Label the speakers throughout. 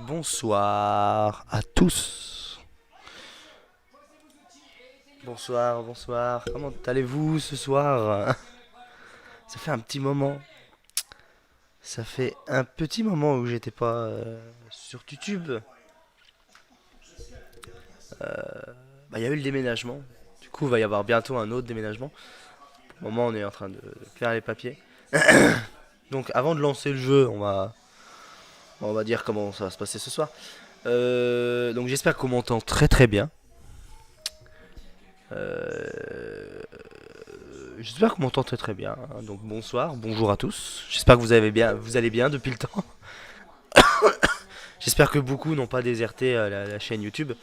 Speaker 1: Bonsoir à tous. Bonsoir, bonsoir. Comment allez-vous ce soir? Ça fait un petit moment. Ça fait un petit moment où j'étais pas sur YouTube. Il y a eu le déménagement. Du coup, il va y avoir bientôt un autre déménagement. Pour le moment, on est en train de faire les papiers. Donc, avant de lancer le jeu, on va dire comment ça va se passer ce soir. Donc, j'espère qu'on m'entend très très bien. Euh, J'espère qu'on m'entend très très bien, hein. Donc bonsoir, bonjour à tous. J'espère que vous allez bien depuis le temps. J'espère que beaucoup n'ont pas déserté la chaîne YouTube.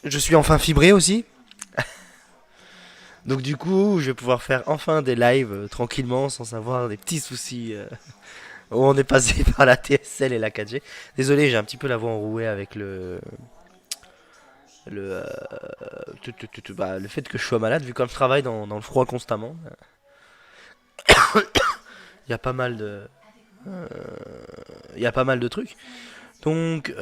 Speaker 1: Je suis enfin fibré aussi. Donc du coup, je vais pouvoir faire enfin des lives tranquillement sans avoir des petits soucis où on est passé par la TSL et la 4G. Désolé, j'ai un petit peu la voix enrouée avec le fait que je sois malade vu comme je travaille dans le froid constamment. Il y a pas mal de il y a pas mal de trucs. Donc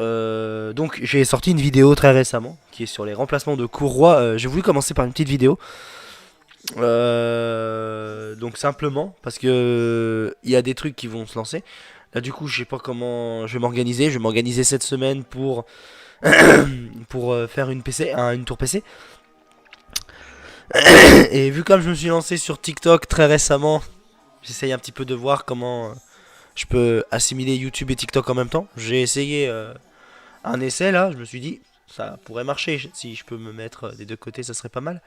Speaker 1: j'ai sorti une vidéo très récemment qui est sur les remplacements de courroies. J'ai voulu commencer par une petite vidéo. Donc simplement parce que il y a des trucs qui vont se lancer. Là du coup je sais pas comment je vais m'organiser. Je vais m'organiser cette semaine pour faire une tour PC. Et vu comme je me suis lancé sur TikTok très récemment, j'essaye un petit peu de voir comment je peux assimiler YouTube et TikTok en même temps. J'ai essayé un essai là, je me suis dit ça pourrait marcher si je peux me mettre des deux côtés, ça serait pas mal.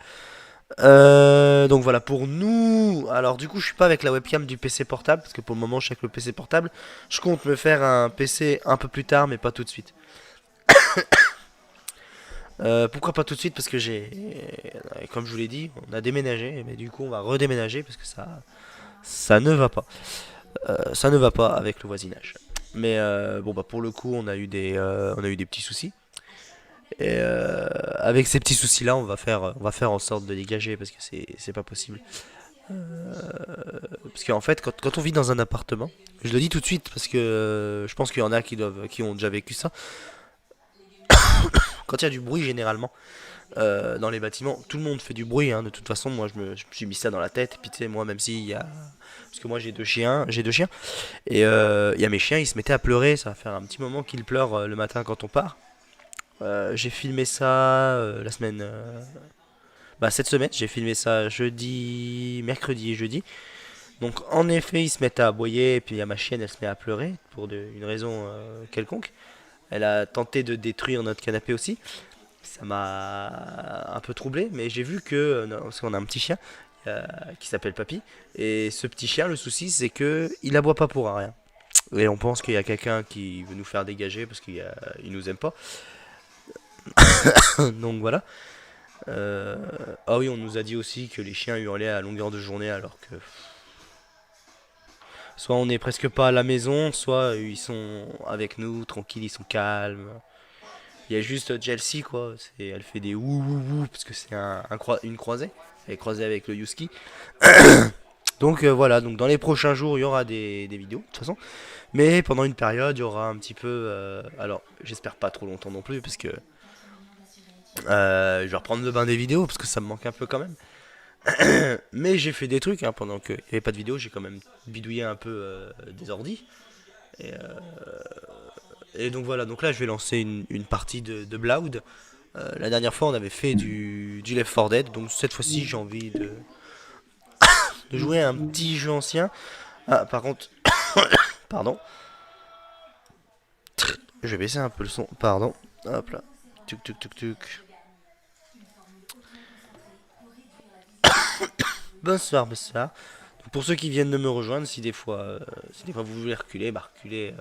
Speaker 1: Donc voilà pour nous. Alors du coup je suis pas avec la webcam du PC portable parce que pour le moment je suis avec le PC portable. Je compte me faire un PC un peu plus tard mais pas tout de suite. Pourquoi pas tout de suite? Parce que comme je vous l'ai dit, on a déménagé, mais du coup on va redéménager parce que ça ne va pas. Ça ne va pas avec le voisinage. Mais bon bah pour le coup on a eu des petits soucis. Et avec ces petits soucis là on va faire en sorte de dégager parce que c'est pas possible. Parce qu'en fait quand on vit dans un appartement, je le dis tout de suite parce que je pense qu'il y en a qui ont déjà vécu ça. Quand il y a du bruit généralement dans les bâtiments, tout le monde fait du bruit, hein. De toute façon moi je me suis mis ça dans la tête. Et puis tu sais moi même s'il y a parce que moi j'ai deux chiens et il y a mes chiens, ils se mettaient à pleurer. Ça va faire un petit moment qu'ils pleurent le matin quand on part. J'ai filmé ça la semaine. Cette semaine, j'ai filmé ça jeudi, mercredi et jeudi. Donc en effet, ils se mettent à aboyer et puis il y a ma chienne, elle se met à pleurer pour une raison quelconque. Elle a tenté de détruire notre canapé aussi. Ça m'a un peu troublé, mais j'ai vu que non, parce qu'on a un petit chien qui s'appelle Papy et ce petit chien, le souci c'est que il aboie pas pour rien. Et on pense qu'il y a quelqu'un qui veut nous faire dégager parce qu'il nous aime pas. Donc voilà. Euh, Ah oui, on nous a dit aussi que les chiens hurlaient à longueur de journée alors que soit on n'est presque pas à la maison, soit ils sont avec nous, tranquilles, ils sont calmes. Il y a juste Chelsea quoi, elle fait des ouh ouh ouh parce que c'est une croisée. Elle est croisée avec le Husky. Donc voilà, donc dans les prochains jours il y aura des vidéos de toute façon. Mais pendant une période il y aura un petit peu... alors j'espère pas trop longtemps non plus parce que je vais reprendre le bain des vidéos parce que ça me manque un peu quand même. Mais j'ai fait des trucs hein, pendant qu'il n'y avait pas de vidéo, j'ai quand même bidouillé un peu des ordis. Et, et donc voilà, donc là je vais lancer une partie de Blood. La dernière fois on avait fait du Left 4 Dead, donc cette fois-ci j'ai envie de jouer à un petit jeu ancien. Ah par contre, pardon, je vais baisser un peu le son, pardon. Hop là, tuc tuc tuc tuc. Bonsoir, bonsoir. Pour ceux qui viennent de me rejoindre, si des fois vous voulez reculer, bah reculez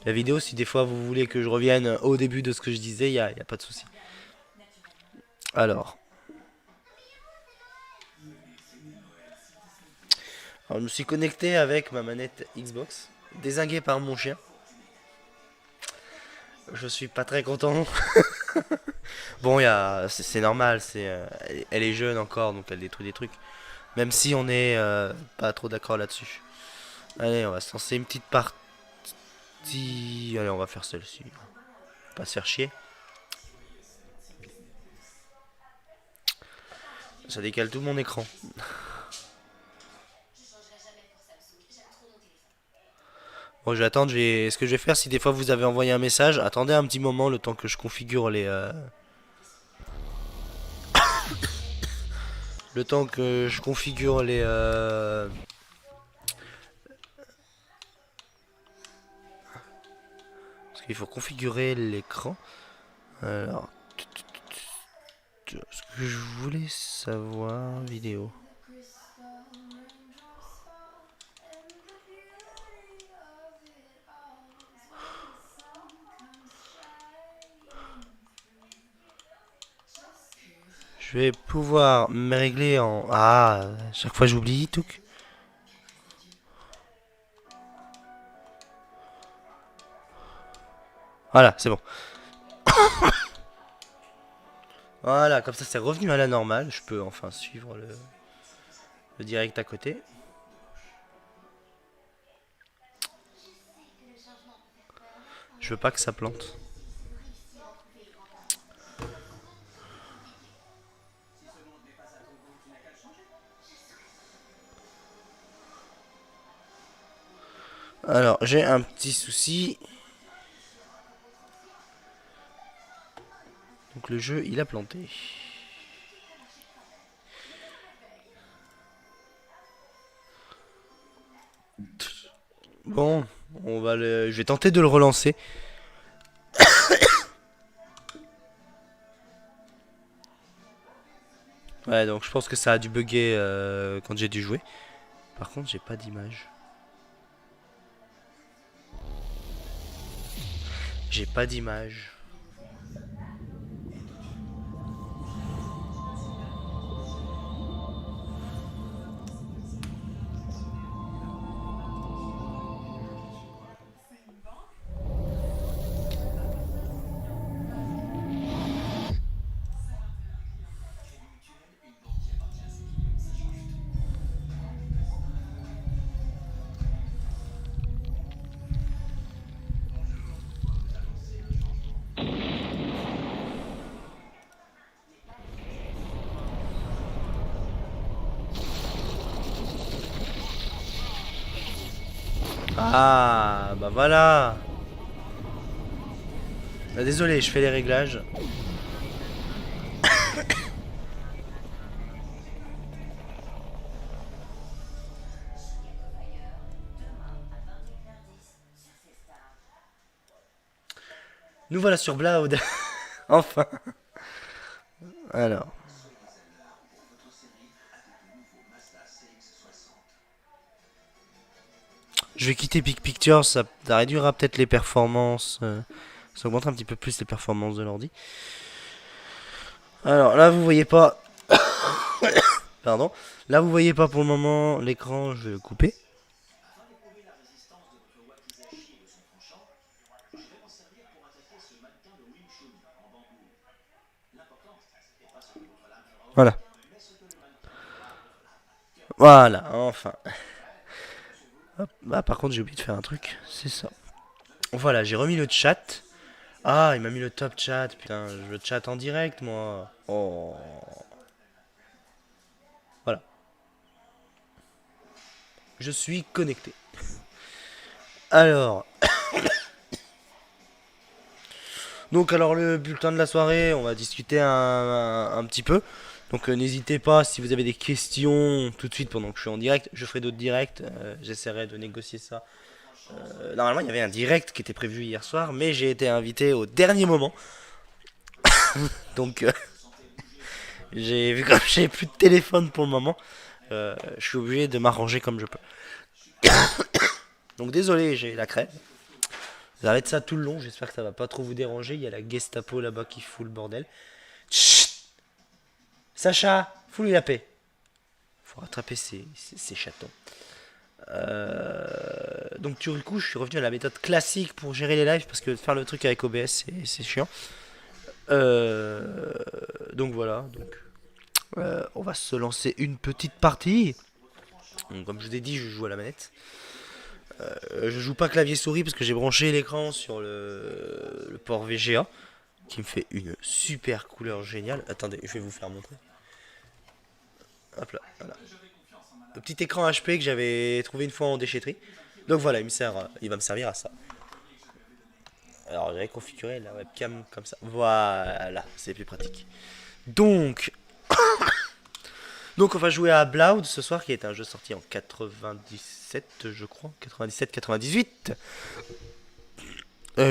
Speaker 1: la vidéo. Si des fois vous voulez que je revienne au début de ce que je disais, y a pas de souci. Alors, je me suis connecté avec ma manette Xbox, dézingué par mon chien. Je suis pas très content. Bon, c'est normal, elle est jeune encore, donc elle détruit des trucs. Même si on est pas trop d'accord là-dessus. Allez, on va se lancer une petite partie. petit... Allez, on va faire celle-ci. Pas se faire chier. Ça décale tout mon écran. Bon, je vais attendre. Ce que je vais faire, si des fois vous avez envoyé un message, attendez un petit moment le temps que je configure le temps que je configure parce qu'il faut configurer l'écran. Alors, ce que je voulais savoir, vidéo. Je vais pouvoir me régler en... Ah, chaque fois j'oublie tout. Voilà, c'est bon. Voilà, comme ça c'est revenu à la normale. Je peux enfin suivre le direct à côté. Je veux pas que ça plante. Alors, j'ai un petit souci. Donc le jeu, il a planté. Bon, je vais tenter de le relancer. Ouais, donc je pense que ça a dû bugger quand j'ai dû jouer. Par contre, j'ai pas d'image. J'ai pas d'image. Ah, bah voilà. Ah, désolé, je fais les réglages. Nous voilà sur Blood. Enfin. Alors. Je vais quitter Big Picture, ça réduira peut-être les performances. Ça augmentera un petit peu plus les performances de l'ordi. Alors là, vous voyez pas. Pardon. Là, vous voyez pas pour le moment l'écran, je vais le couper. Voilà. Voilà, enfin. Hop. Bah, par contre, j'ai oublié de faire un truc. C'est ça. Voilà, j'ai remis le chat. Ah, il m'a mis le top chat. Putain, je le chat en direct, moi. Oh. Voilà. Je suis connecté. Alors. Donc, alors, le bulletin de la soirée, on va discuter un petit peu. Donc, n'hésitez pas, si vous avez des questions tout de suite pendant que je suis en direct. Je ferai d'autres directs. J'essaierai de négocier ça. Normalement, il y avait un direct qui était prévu hier soir, mais j'ai été invité au dernier moment. Donc, j'ai vu comme j'ai plus de téléphone pour le moment. Je suis obligé de m'arranger comme je peux. Donc, désolé, j'ai la crève. Ça va être ça tout le long. J'espère que ça va pas trop vous déranger. Il y a la Gestapo là-bas qui fout le bordel. Chut. Sacha, fous-lui la paix. Faut rattraper ces chatons. Donc du coup, je suis revenu à la méthode classique pour gérer les lives parce que faire le truc avec OBS, c'est chiant. Donc voilà. Donc, on va se lancer une petite partie. Donc, comme je vous ai dit, je joue à la manette. Je joue pas clavier souris parce que j'ai branché l'écran sur le port VGA qui me fait une super couleur géniale. Attendez, je vais vous faire montrer. Hop là, voilà. Le petit écran HP que j'avais trouvé une fois en déchetterie. Donc voilà, il va me servir à ça. Alors j'avais configuré la webcam comme ça. Voilà, c'est plus pratique. Donc, donc on va jouer à Blood ce soir, qui est un jeu sorti en 97, je crois. 97-98.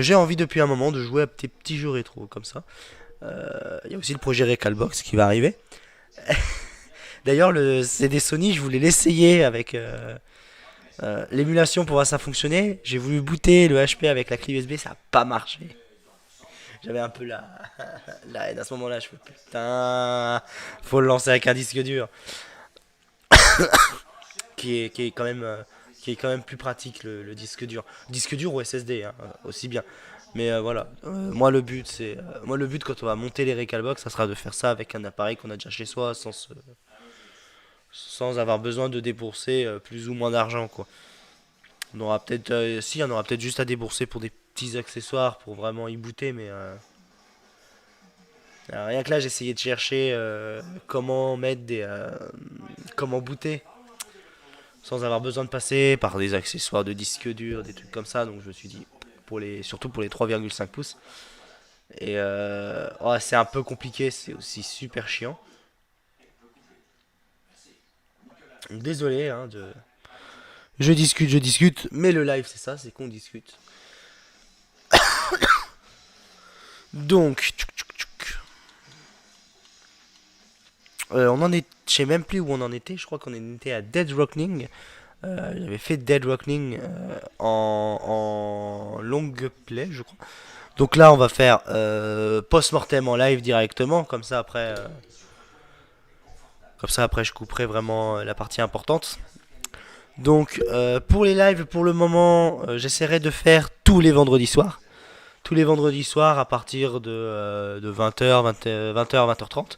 Speaker 1: J'ai envie depuis un moment de jouer à des petits jeux rétro comme ça. Il y a aussi le projet Recalbox qui va arriver. D'ailleurs, le CD Sony, je voulais l'essayer avec l'émulation pour voir ça fonctionner. J'ai voulu booter le HP avec la clé USB, ça n'a pas marché. J'avais un peu la haine à ce moment-là. Je fais putain, faut le lancer avec un disque dur qui est quand même plus pratique le disque dur. Disque dur ou SSD, hein, aussi bien. Mais voilà, moi le but quand on va monter les Recalbox, ça sera de faire ça avec un appareil qu'on a déjà chez soi, sans avoir besoin de débourser plus ou moins d'argent quoi. On aura peut-être, si, on aura peut-être juste à débourser pour des petits accessoires pour vraiment y booter, mais rien que là, j'ai essayé de chercher comment booter sans avoir besoin de passer par des accessoires de disque dur, des trucs comme ça. Donc je me suis dit, surtout pour les 3,5 pouces. Et oh, c'est un peu compliqué, c'est aussi super chiant. Désolé, hein, je discute, mais le live c'est ça, c'est qu'on discute. Donc, je sais même plus où on en était. Je crois qu'on était à Dead Reckoning. J'avais fait Dead Reckoning en long play, je crois. Donc là, on va faire post-mortem en live directement. Comme ça après, je couperai vraiment la partie importante. Donc, pour les lives, pour le moment, j'essaierai de faire tous les vendredis soirs. Tous les vendredis soirs à partir de 20h, 20h, 20h30.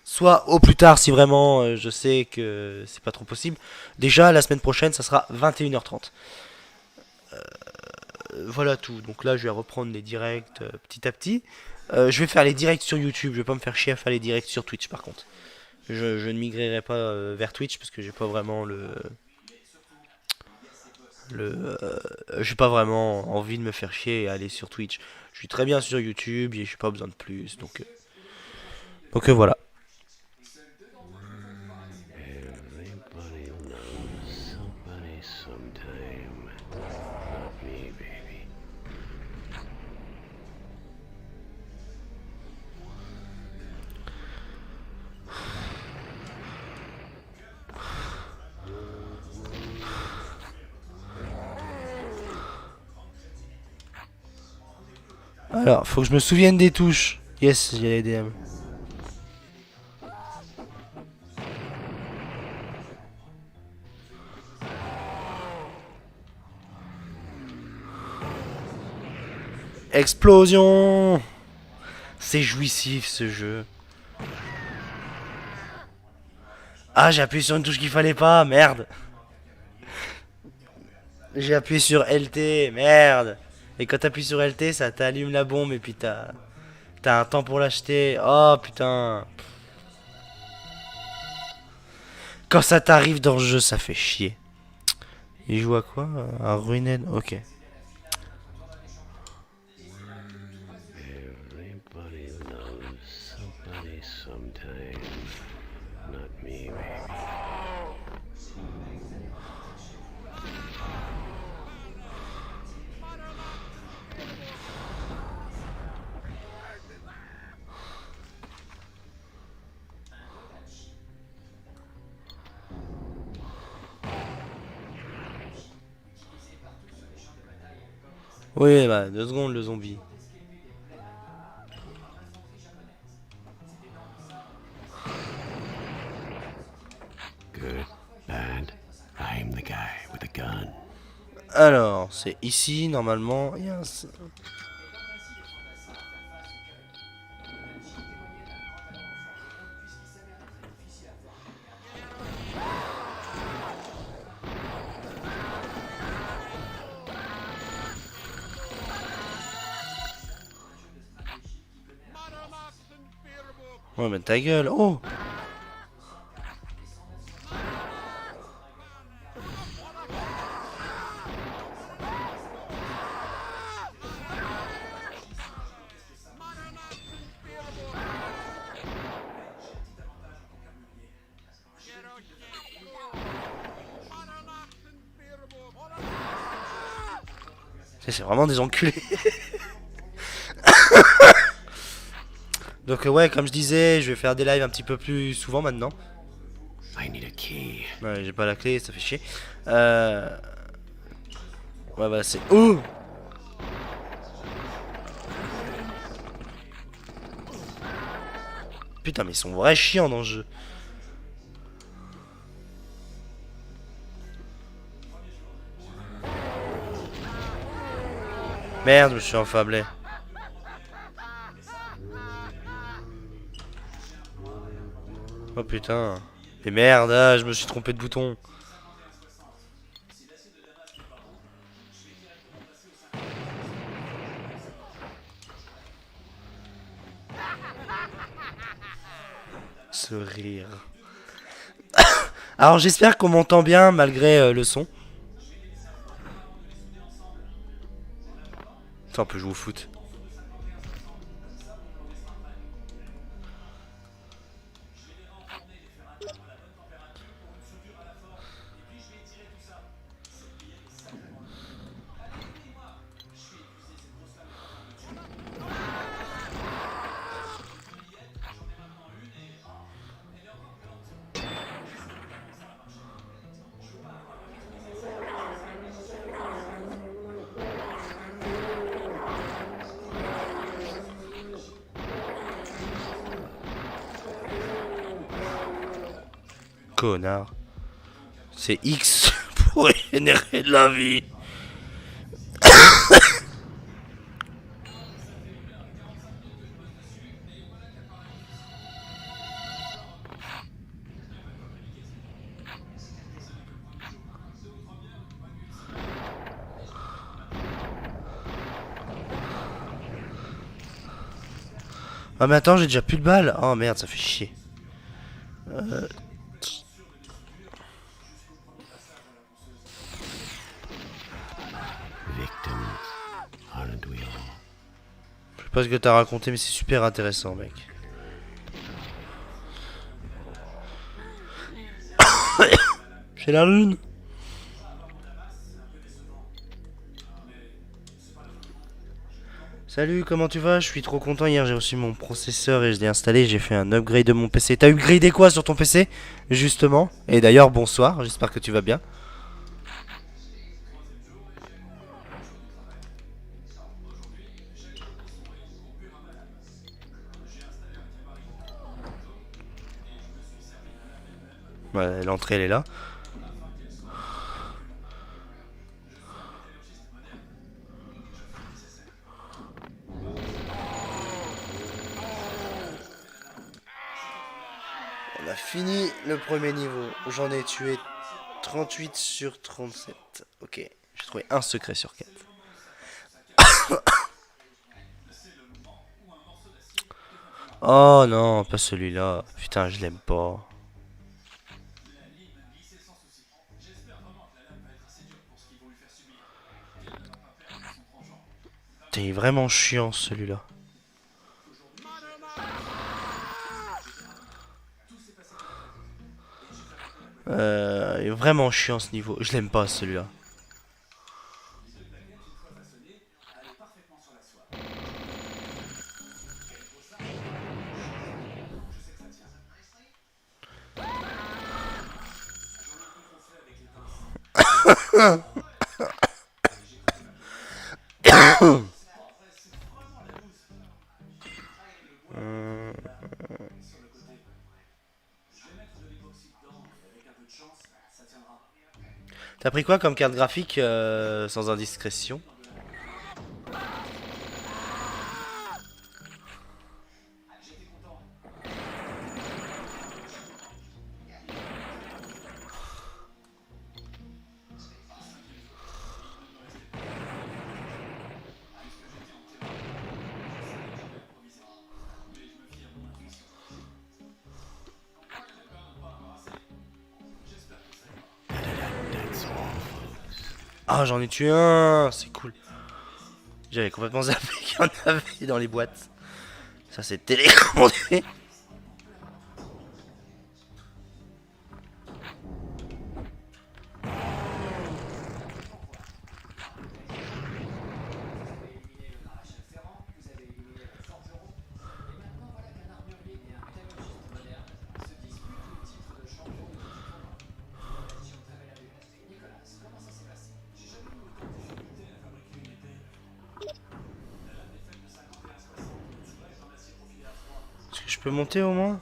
Speaker 1: Soit au plus tard si vraiment je sais que c'est pas trop possible. Déjà la semaine prochaine ça sera 21h30. Voilà tout. Donc là je vais reprendre les directs petit à petit. Je vais faire les directs sur YouTube. Je vais pas me faire chier à faire les directs sur Twitch par contre. Je ne migrerai pas vers Twitch parce que j'ai pas vraiment j'ai pas vraiment envie de me faire chier et aller sur Twitch. Je suis très bien sur YouTube et j'ai pas besoin de plus. Donc voilà.
Speaker 2: Everybody loves somebody sometime. Not me, baby.
Speaker 1: Alors, faut que je me souvienne des touches. Yes, j'ai les DM. Explosion. C'est jouissif ce jeu. Ah, j'ai appuyé sur une touche qu'il fallait pas, merde. J'ai appuyé sur LT, merde. Et quand t'appuies sur LT, ça t'allume la bombe et puis t'as un temps pour l'acheter. Oh putain. Quand ça t'arrive dans le jeu, ça fait chier. Il joue à quoi? À Ruined. Ok.
Speaker 2: Everybody loves somebody sometime. Not me, baby.
Speaker 1: Oui, bah, 2 secondes le zombie.
Speaker 2: Good, bad. I'm the guy with a gun.
Speaker 1: Alors, c'est ici, normalement. Il y a un... Ouais, mais ta gueule. Oh! C'est vraiment des enculés. Donc ouais, comme je disais, je vais faire des lives un petit peu plus souvent maintenant.
Speaker 2: I need a key.
Speaker 1: Ouais, j'ai pas la clé, ça fait chier. Ouais, bah c'est... Oh! Putain, mais ils sont vrais chiants dans le jeu. Merde, je me suis enfablé. Oh putain. Mais merde, ah, je me suis trompé de bouton. Ce rire. Alors j'espère qu'on m'entend bien malgré le son. Putain, on peut jouer au foot. Connard. C'est X pour générer de la vie. Ah mais attends, j'ai déjà plus de balles. Oh merde, ça fait chier.
Speaker 2: Victims, aren't we all?
Speaker 1: Je sais pas ce que t'as raconté, mais c'est super intéressant, mec. J'ai la lune. Salut, comment tu vas? Je suis trop content. Hier, j'ai reçu mon processeur et je l'ai installé. J'ai fait un upgrade de mon PC. T'as upgradé quoi sur ton PC? Justement. Et d'ailleurs, bonsoir. J'espère que tu vas bien. Ouais, l'entrée, elle est là. On a fini le premier niveau. J'en ai tué 38 sur 37. Ok. J'ai trouvé un secret sur 4. Oh non, pas celui-là. Putain, je l'aime pas. T'es vraiment chiant celui-là. Il est vraiment chiant ce niveau. Je l'aime pas celui-là. T'as pris quoi comme carte graphique sans indiscrétion? Ah, j'en ai tué un, c'est cool. J'avais complètement zappé qu'il y en avait dans les boîtes. Ça, c'est télécommandé. Est-ce que je peux monter au moins?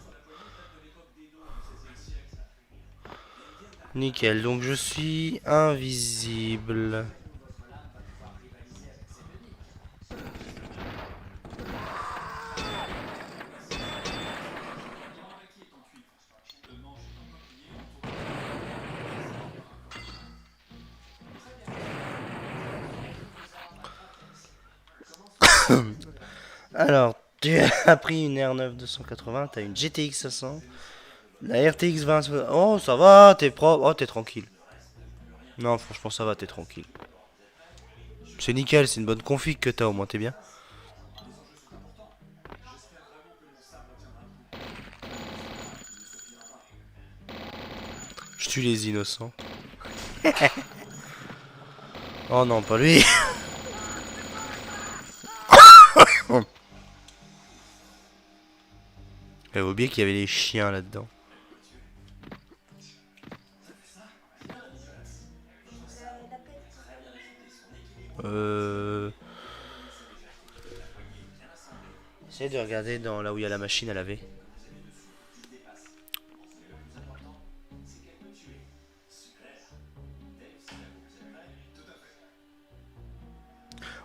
Speaker 1: Nickel, donc je suis invisible. Alors, tu as pris une R9 280, t'as une GTX 500, la RTX 20. Oh, ça va, t'es propre. Oh, t'es tranquille. Non, franchement, ça va, t'es tranquille. C'est nickel, c'est une bonne config que t'as, au moins, t'es bien. Je tue les innocents. Oh non, pas lui. J'avais oublié qu'il y avait les chiens là-dedans. Euh... Essayez de regarder dans là où il y a la machine à laver.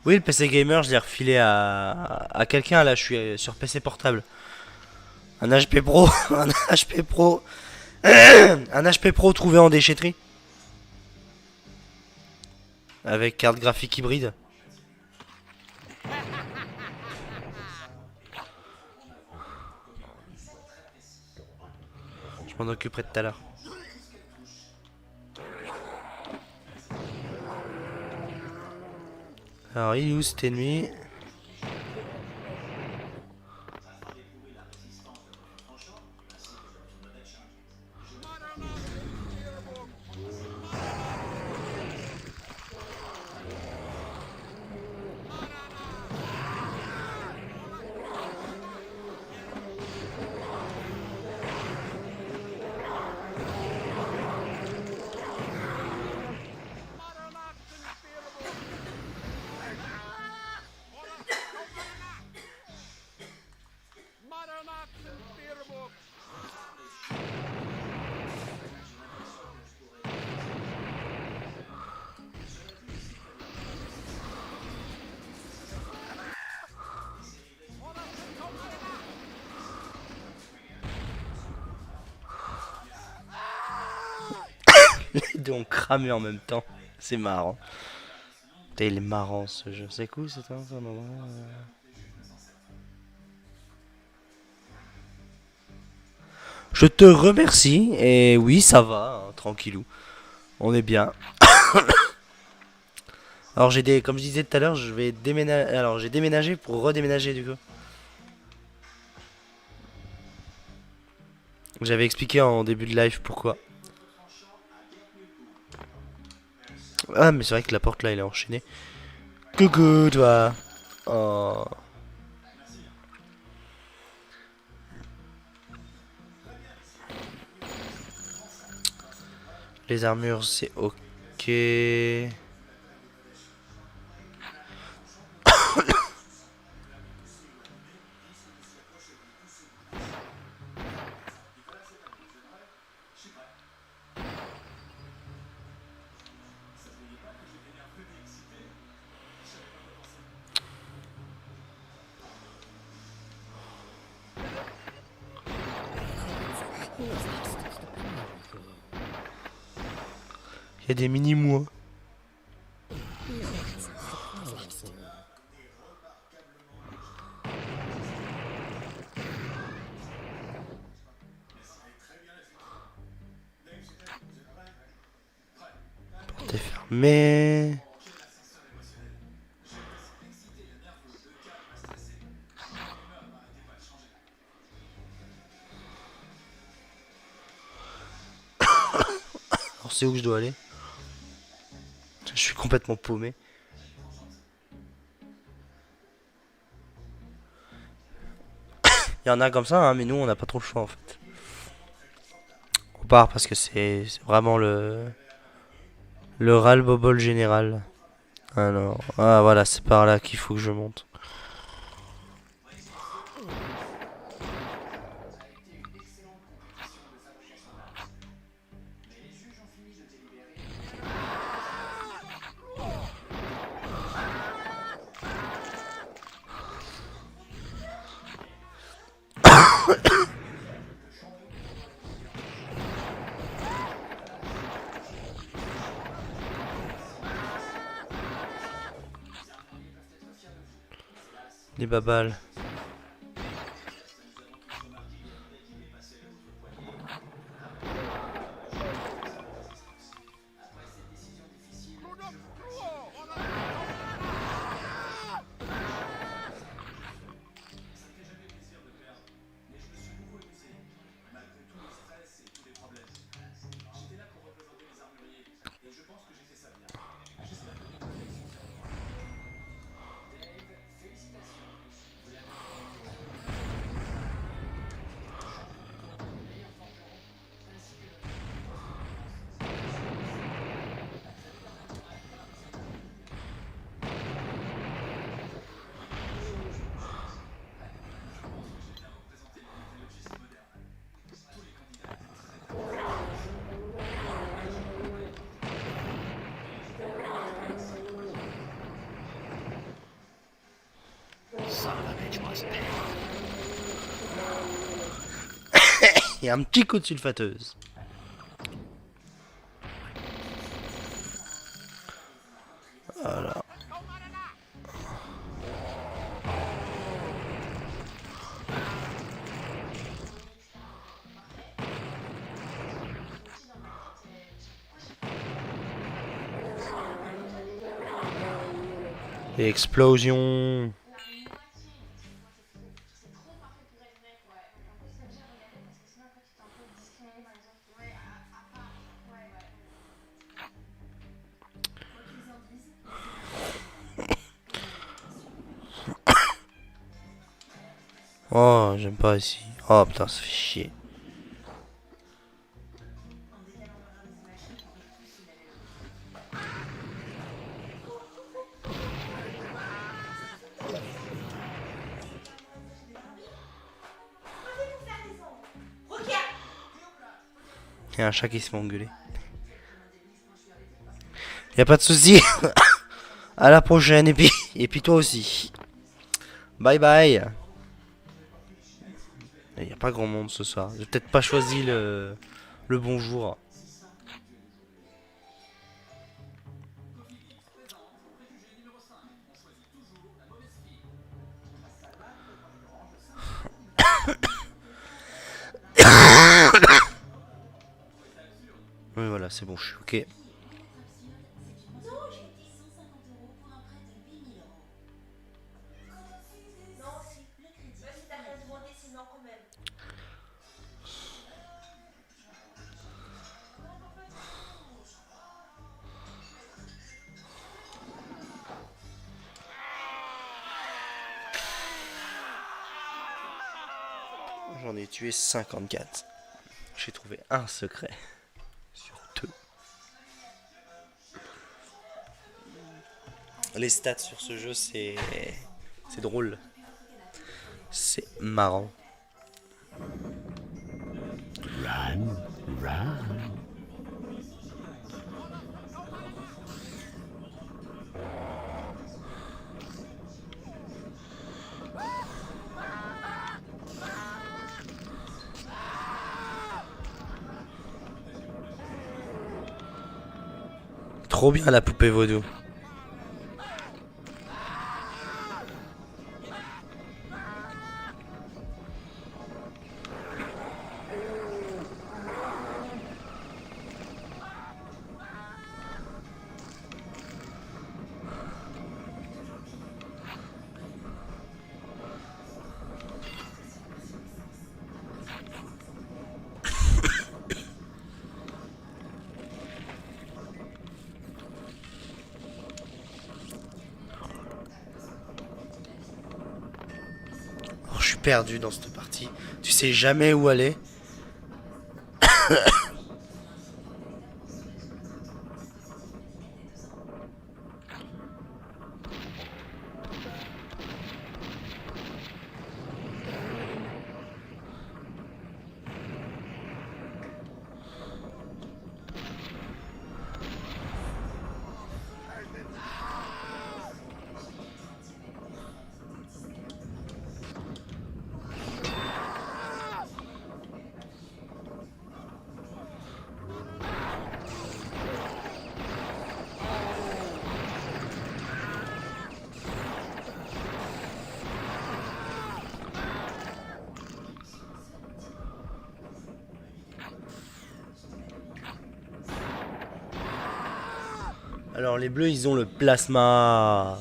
Speaker 1: Oui, le PC gamer, je l'ai refilé à quelqu'un. Là, je suis sur PC portable. Un HP Pro. Un HP Pro. Un HP Pro trouvé en déchetterie. Avec carte graphique hybride. Je m'en occuperai tout à l'heure. Alors, il est où cet ennemi? Les deux ont cramé en même temps. C'est marrant. Putain, il est marrant ce jeu. C'est cool, c'est un moment. Je te remercie. Et oui, ça va, hein, tranquillou. On est bien. Alors j'ai des, comme je disais tout à l'heure, je vais déménager. Alors j'ai déménagé pour redéménager du coup. J'avais expliqué en début de live pourquoi. Ah mais c'est vrai que la porte là elle est enchaînée. Coucou toi. Oh. Les armures c'est ok. Il y a des mini-mois. Portez fermé. Mais... Alors c'est où que je dois aller? Je suis complètement paumé. Il y en a comme ça, hein, mais nous on n'a pas trop le choix en fait. On part parce que c'est vraiment le ras-le-bobol général. Alors, ah voilà, c'est par là qu'il faut que je monte. Des babales. Et un petit coup de sulfateuse. Voilà. Et explosion. Oh, j'aime pas ici. Oh putain, ça fait chier. Il y a un chat qui se fait engueuler. Y a pas de souci. À la prochaine et puis toi aussi. Bye bye. Il y a pas grand monde ce soir. J'ai peut-être pas choisi le bon jour. Oui voilà, c'est bon, je suis ok. J'en ai tué 54. J'ai trouvé un secret. Sur deux. Les stats sur ce jeu, c'est drôle. C'est marrant.
Speaker 2: Run, run.
Speaker 1: Trop bien la poupée vaudou. perdu dans cette partie. Tu sais jamais où aller. Alors les bleus, ils ont le plasma.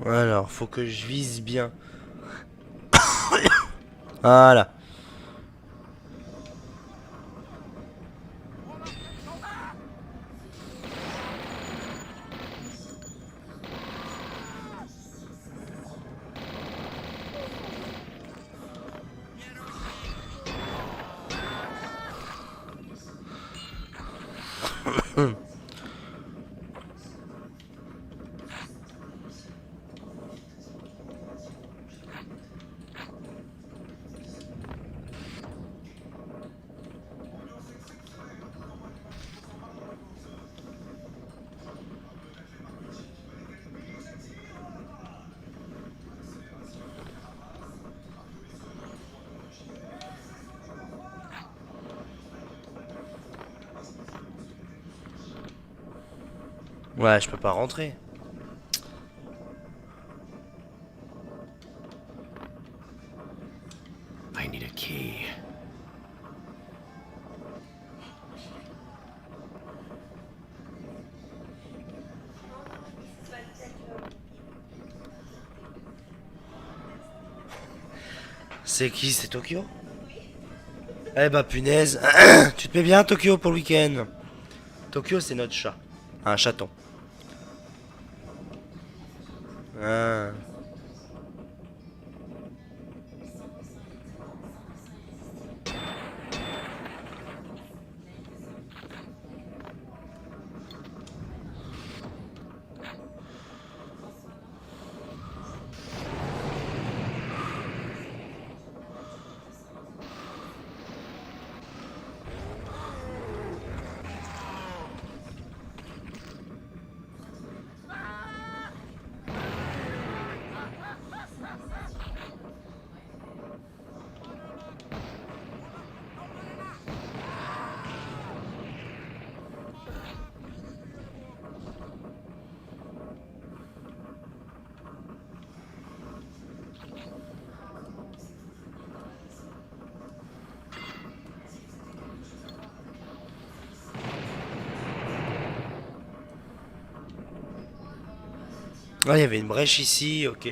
Speaker 1: Alors, faut que je vise bien. Voilà. Ouais, je peux pas rentrer.
Speaker 2: I need a key.
Speaker 1: C'est qui? C'est Tokyo? Eh bah punaise. Tu te mets bien Tokyo pour le week-end. Tokyo, c'est notre chat. Un chaton. Ah. Ah, il y avait une brèche ici, ok.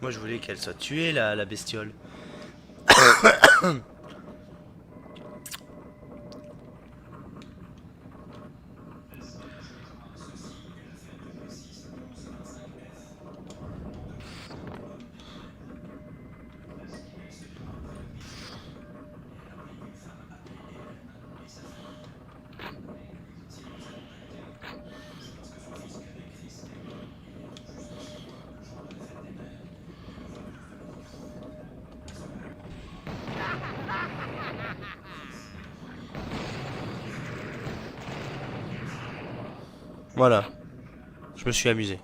Speaker 1: Moi je voulais qu'elle soit tuée la bestiole. Voilà, je me suis amusé.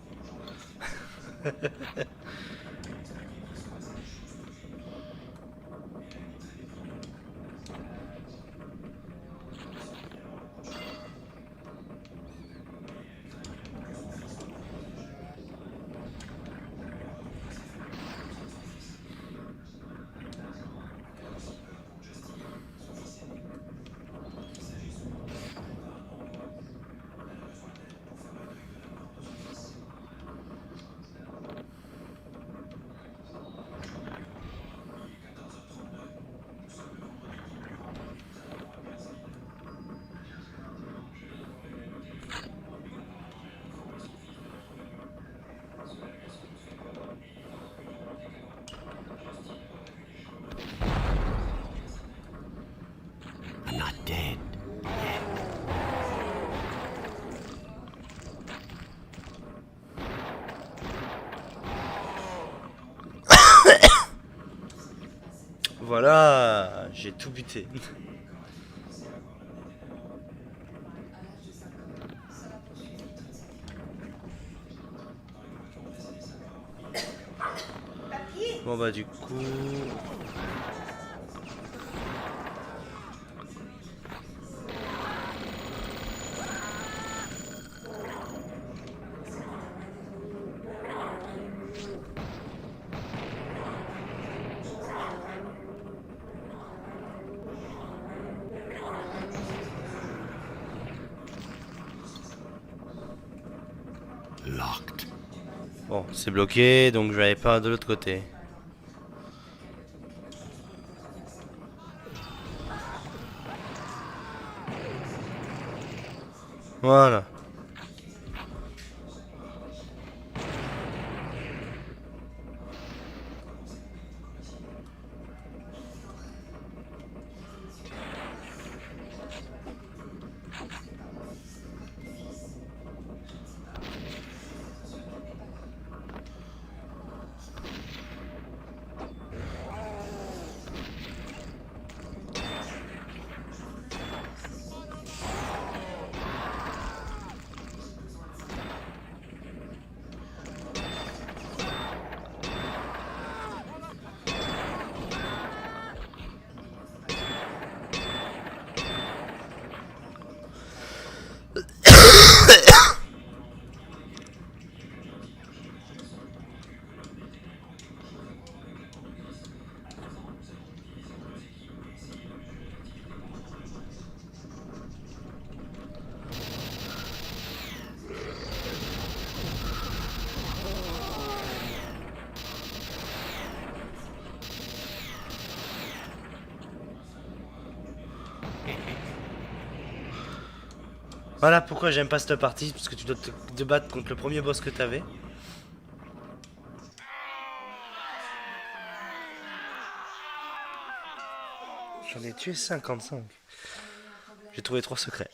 Speaker 2: I'm not dead.
Speaker 1: Voilà, j'ai tout buté. Bon bah du coup...
Speaker 2: Locked.
Speaker 1: Bon, c'est bloqué, donc je vais aller pas de l'autre côté. Voilà. Voilà pourquoi j'aime pas cette partie, parce que tu dois te battre contre le premier boss que t'avais. J'en ai tué 55. J'ai trouvé 3 secrets.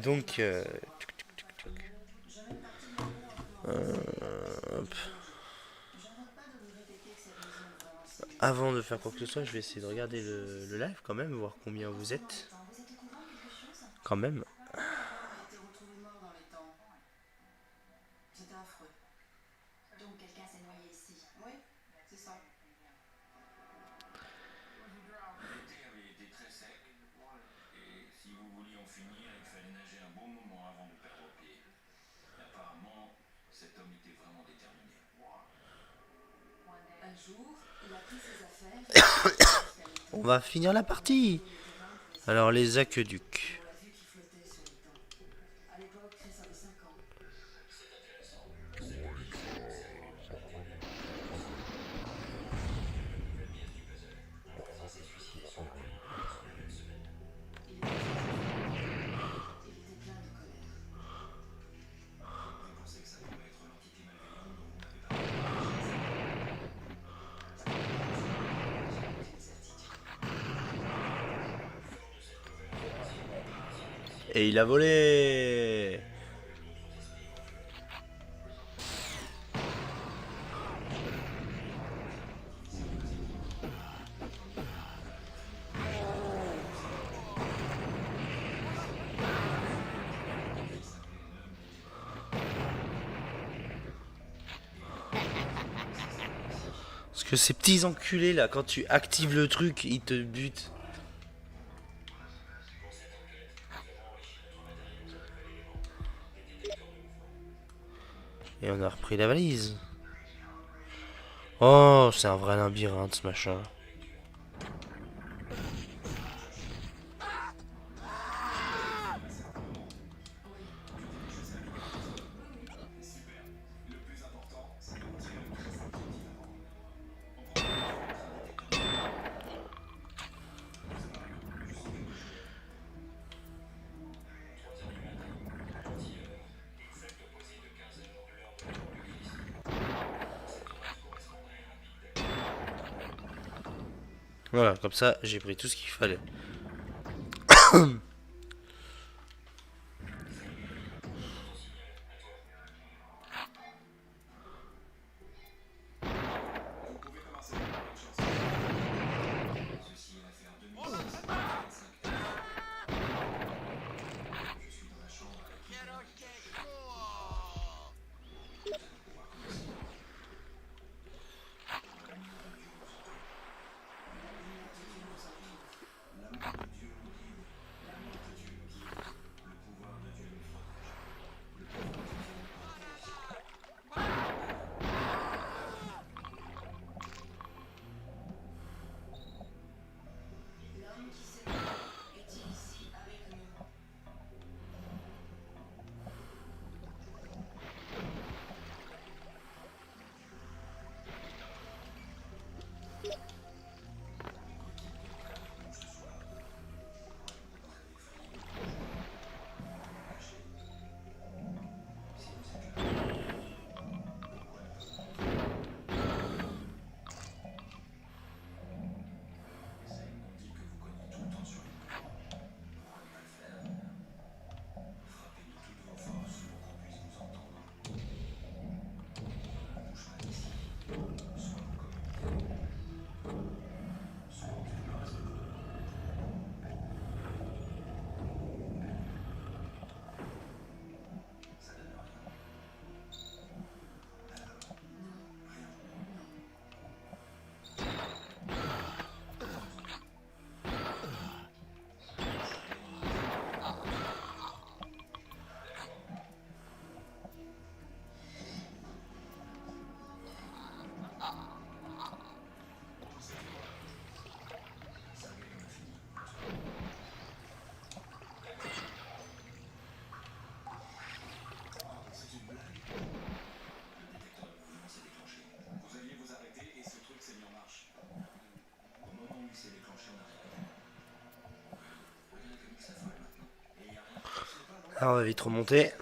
Speaker 1: Donc, hop. Avant de faire quoi que ce soit, je vais essayer de regarder le live quand même, voir combien vous êtes. Quand même. On va finir la partie. Alors les aqueducs. Et il a volé. Parce que ces petits enculés là, quand tu actives le truc, ils te butent. Et on a repris la valise. Oh, c'est un vrai labyrinthe ce machin. Voilà, comme ça, j'ai pris tout ce qu'il fallait. Alors on va vite remonter.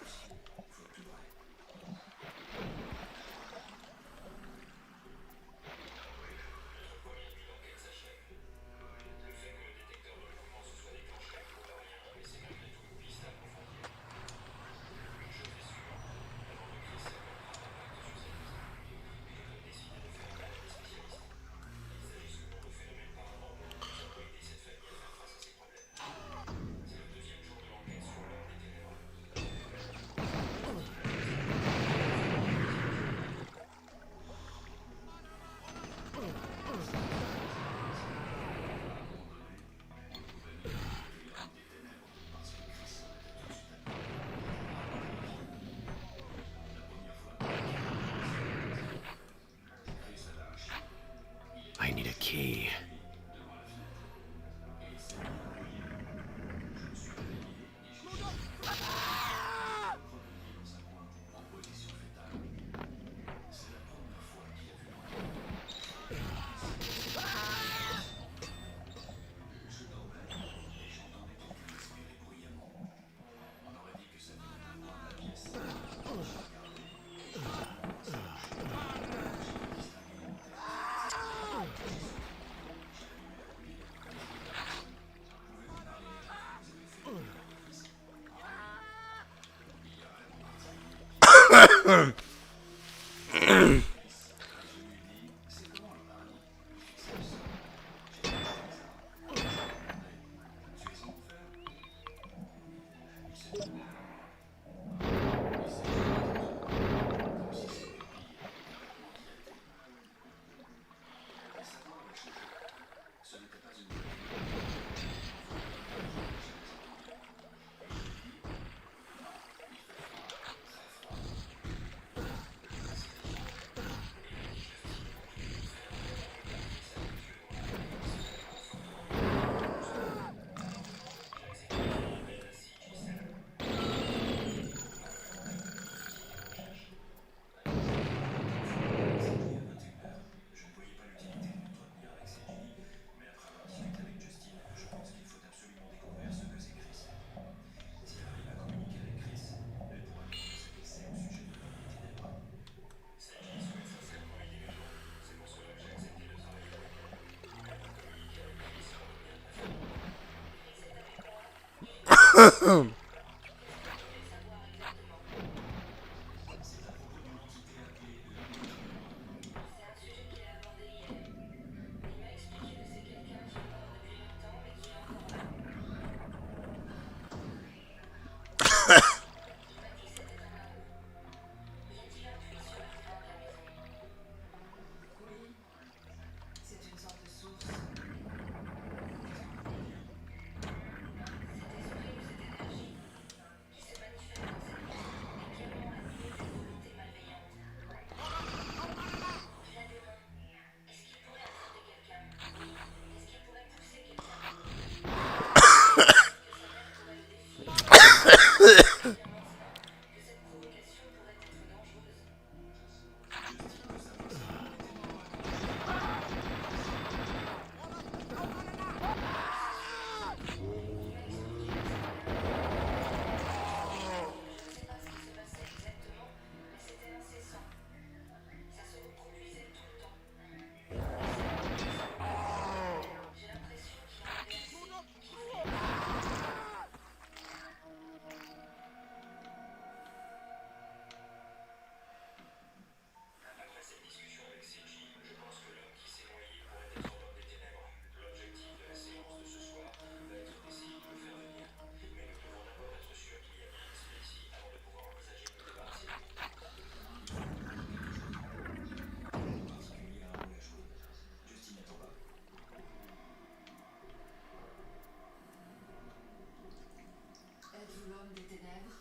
Speaker 3: Êtes-vous l'homme des ténèbres?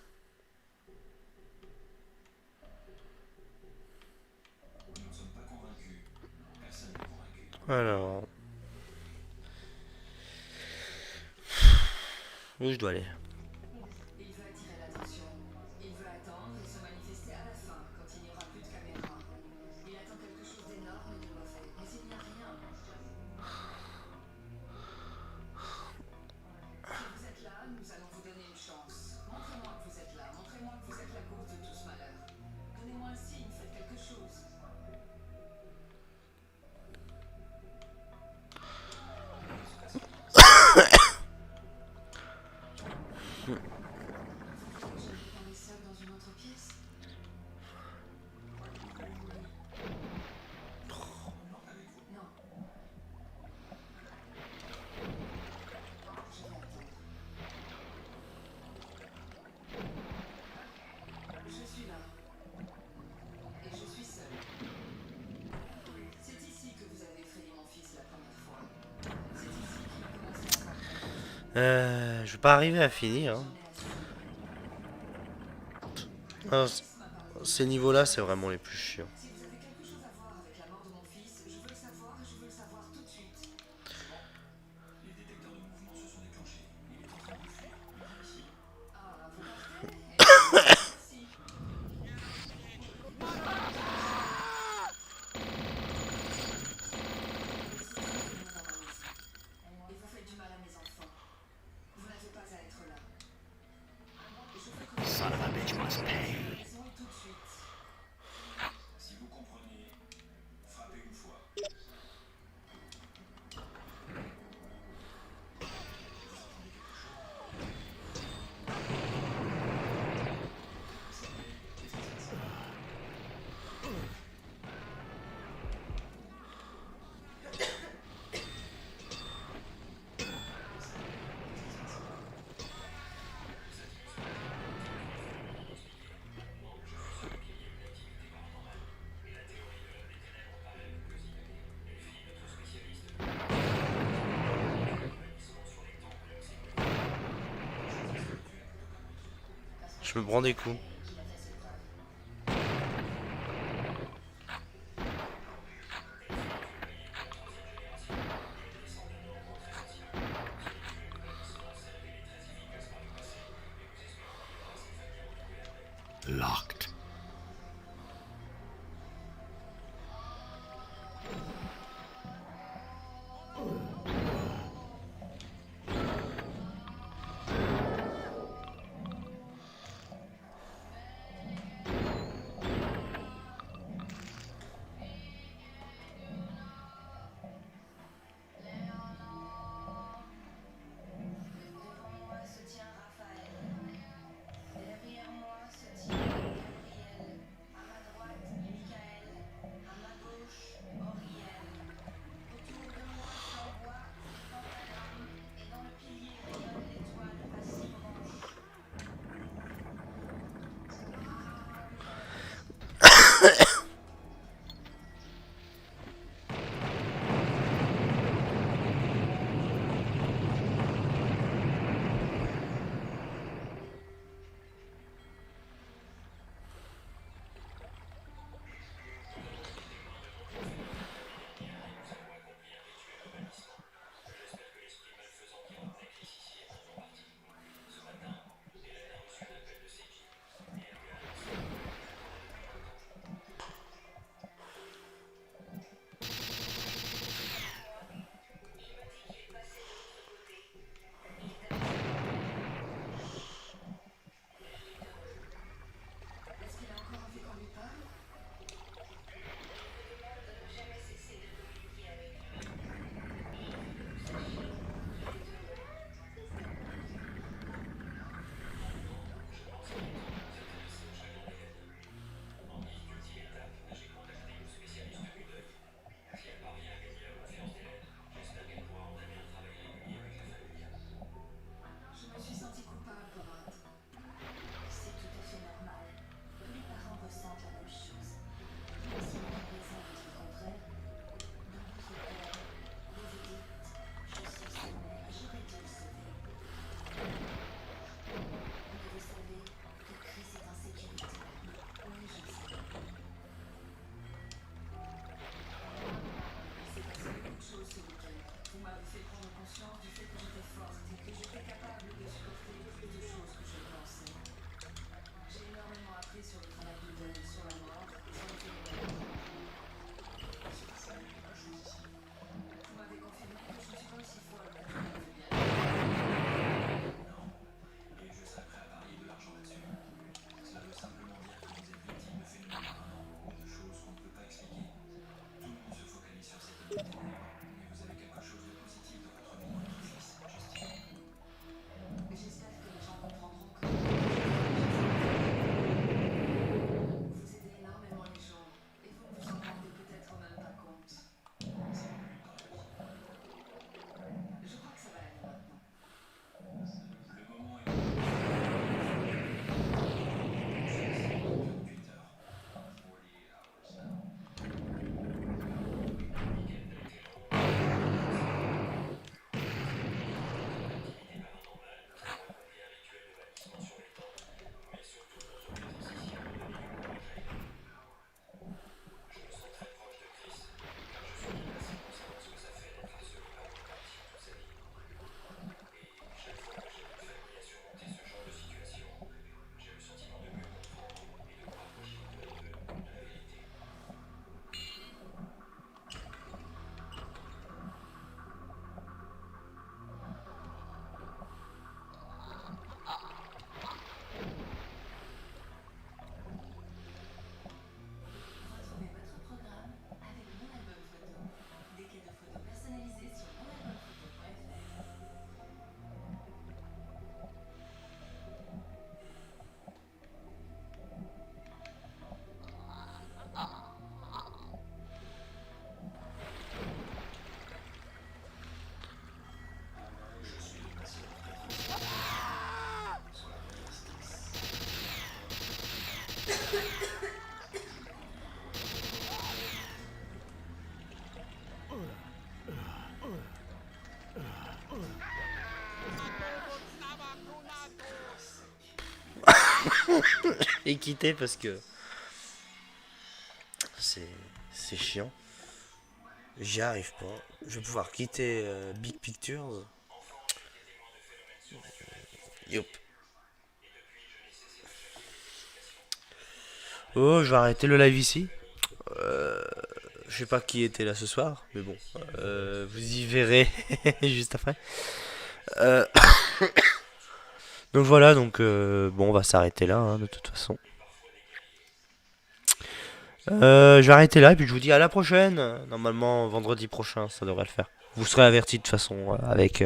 Speaker 1: Alors, où je dois aller?
Speaker 3: Il veut attirer l'attention. Il veut attendre et se manifester à la fin, quand il n'y aura plus de caméra. Il attend quelque chose d'énorme et de mauvais, mais il n'y a rien. Si vous êtes là, nous allons vous donner une chance. Montrez-moi que vous êtes là. Montrez-moi que vous êtes la cause de tout ce malheur. Donnez-moi un signe, faites quelque chose. Je vais parler seul dans une autre pièce. Non. Je vais attendre. Je suis là. Et je suis seule. C'est ici que vous avez effrayé mon fils la première fois. C'est ici qu'il a commencé à avoir peur.
Speaker 1: Je vais pas arriver à finir, hein. Ah, ces niveaux-là, c'est vraiment les plus chiants.
Speaker 3: Si vous avez quelque chose à voir avec la mort de mon fils, je veux le savoir et je veux le savoir tout de suite. Ah, vous partez? Merci. Et vous faites du mal à mes enfants. Vous n'avez pas à être là. Et je veux que vous
Speaker 2: Son of a bitch must pay.
Speaker 3: raison et tout de suite.
Speaker 1: Je me prends des coups.
Speaker 2: Locked.
Speaker 3: Devant moi se tient Raphaël. Derrière moi se tient Gabriel.
Speaker 1: et quitter parce que c'est c'est chiant. J'y arrive pas. Je vais pouvoir quitter Big Pictures. Yop. Oh, je vais arrêter le live ici. Euh, je sais pas qui était là ce soir, mais bon, vous y verrez juste après. Euh, donc voilà, donc bon, on va s'arrêter là, hein, de toute façon. Je vais arrêter là et puis je vous dis à la prochaine. Normalement, vendredi prochain, ça devrait le faire. Vous serez avertis de toute façon avec